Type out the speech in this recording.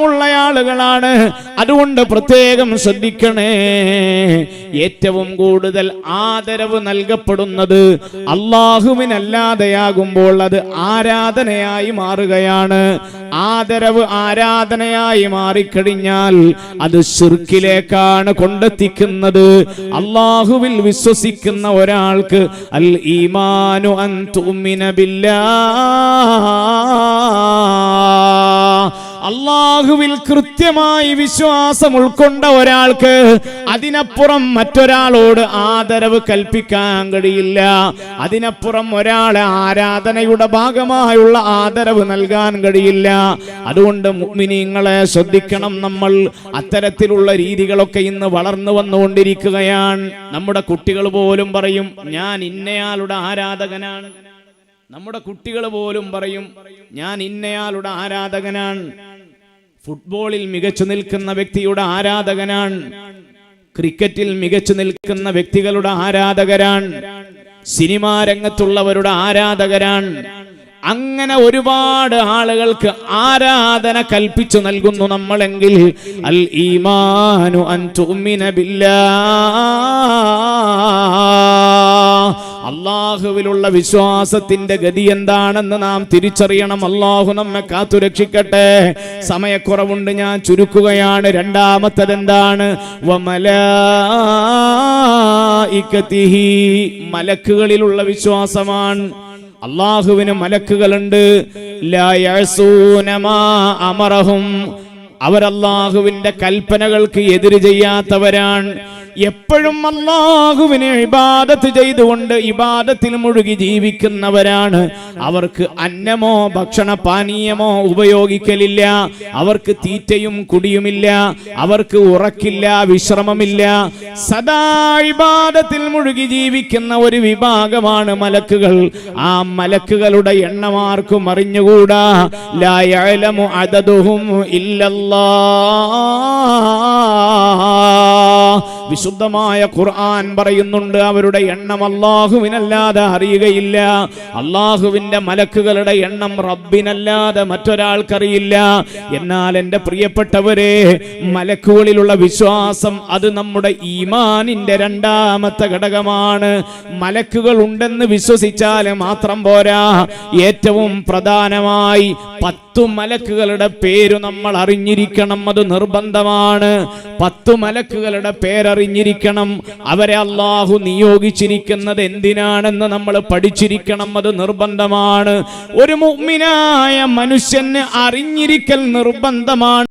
ഉള്ള ആളുകളാണ്. അതുകൊണ്ട് പ്രത്യേകം ശ്രദ്ധിക്കണേ. ഏറ്റവും കൂടുതൽ ആദരവ് നൽകപ്പെടുന്നത് അല്ലാഹുവിനല്ലാതെയാകുമ്പോൾ അത് ആരാധനയായി മാറുകയാണ്. ആദരവ് ആരാധനയായി മാറിക്കഴിഞ്ഞാൽ അത് ശിർക്കിലേക്കാണ് കൊണ്ടെത്തിക്കുന്നത്. അല്ലാഹുവിൽ വിശ്വസിക്കുന്ന ഒരാൾക്ക് അൽ ഈമാനു അൻ തുഅ്മിന ബില്ലാഹ്, അല്ലാഹുവിൽ കൃത്യമായി വിശ്വാസം ഉൾക്കൊണ്ട ഒരാൾക്ക് അതിനപ്പുറം മറ്റൊരാളോട് ആദരവ് കൽപ്പിക്കാൻ കഴിയില്ല. അതിനപ്പുറം ഒരാളെ ആരാധനയുടെ ഭാഗമായുള്ള ആദരവ് നൽകാൻ കഴിയില്ല. അതുകൊണ്ട് മുഅ്മിനീങ്ങളെ ശ്രദ്ധിക്കണം. നമ്മൾ അത്തരത്തിലുള്ള രീതികളൊക്കെ ഇന്ന് വളർന്നു വന്നുകൊണ്ടിരിക്കുകയാണ്. നമ്മുടെ കുട്ടികൾ പോലും പറയും ഞാൻ ഇന്നയാളുടെ ആരാധകനാണ്. നമ്മുടെ കുട്ടികൾ പോലും പറയും ഞാൻ ഇന്നയാളുടെ ആരാധകനാണ്. ഫുട്ബോളിൽ മികച്ചു നിൽക്കുന്ന വ്യക്തിയുടെ ആരാധകനാണ്. ക്രിക്കറ്റിൽ മികച്ചു നിൽക്കുന്ന വ്യക്തികളുടെ ആരാധകരാണ്. സിനിമാ രംഗത്തുള്ളവരുടെ ആരാധകരാണ്. അങ്ങനെ ഒരുപാട് ആളുകൾക്ക് ആരാധന കൽപ്പിച്ചു നൽകുന്നു നമ്മളെങ്കിൽ അൽ ഈമാനു അൻ തുഅ്മിന ബില്ലാഹ്, അല്ലാഹുവിലുള്ള വിശ്വാസത്തിന്റെ ഗതി എന്താണെന്ന് നാം തിരിച്ചറിയണം. അല്ലാഹു നമ്മെ കാത്തുരക്ഷിക്കട്ടെ. സമയക്കുറവുണ്ട്, ഞാൻ ചുരുക്കുകയാണ്. രണ്ടാമത്തത് എന്താണ്? വമലായികതിഹി, മലക്കുകളിലുള്ള വിശ്വാസമാണ്. അല്ലാഹുവിന് മലക്കുകളുണ്ട്. ലാ യഅസൂന മാ അമറഹും, അവർ അല്ലാഹുവിന്റെ കൽപ്പനകൾക്ക് എതിര് ചെയ്യാത്തവരാണ്. എപ്പോഴും അല്ലാഹുവിനെ ഇബാദത്ത് ചെയ്തുകൊണ്ട് ഇബാദത്തിൽ മുഴുകി ജീവിക്കുന്നവരാണ്. അവർക്ക് അന്നമോ ഭക്ഷണ പാനീയമോ ഉപയോഗിക്കലില്ല. അവർക്ക് തീറ്റയും കുടിയുമില്ല. അവർക്ക് ഉറക്കില്ല, വിശ്രമമില്ല. സദാ ഇബാദത്തിൽ മുഴുകി ജീവിക്കുന്ന ഒരു വിഭാഗമാണ് മലക്കുകൾ. ആ മലക്കുകളുടെ എണ്ണം ആർക്കും അറിഞ്ഞുകൂടാ. ലാ യഅലമു അദദുഹും ഇല്ലല്ലാഹ്. വിശുദ്ധമായ ഖുർആൻ പറയുന്നുണ്ട് അവരുടെ എണ്ണം അല്ലാഹുവിനല്ലാതെ അറിയുകയില്ല. അല്ലാഹുവിന്റെ മലക്കുകളുടെ എണ്ണം റബ്ബിനല്ലാതെ മറ്റൊരാൾക്കറിയില്ല. എന്നാൽ എൻ്റെ പ്രിയപ്പെട്ടവരെ, മലക്കുകളിലുള്ള വിശ്വാസം അത് നമ്മുടെ ഈമാനിന്റെ രണ്ടാമത്തെ ഘടകമാണ്. മലക്കുകൾ ഉണ്ടെന്ന് വിശ്വസിച്ചാൽ മാത്രം പോരാ. ഏറ്റവും പ്രധാനമായി 10 മലക്കുകളുടെ പേര് നമ്മൾ അറിഞ്ഞിരിക്കണം. അത് നിർബന്ധമാണ്. 10 മലക്കുകളുടെ പേരറിഞ്ഞിരിക്കണം. അവരെ അല്ലാഹു നിയോഗിച്ചിരിക്കുന്നത് എന്തിനാണെന്ന് നമ്മൾ പഠിച്ചിരിക്കണം. അത് നിർബന്ധമാണ്. ഒരു മുഅ്മിനായ മനുഷ്യന് അറിഞ്ഞിരിക്കൽ നിർബന്ധമാണ്.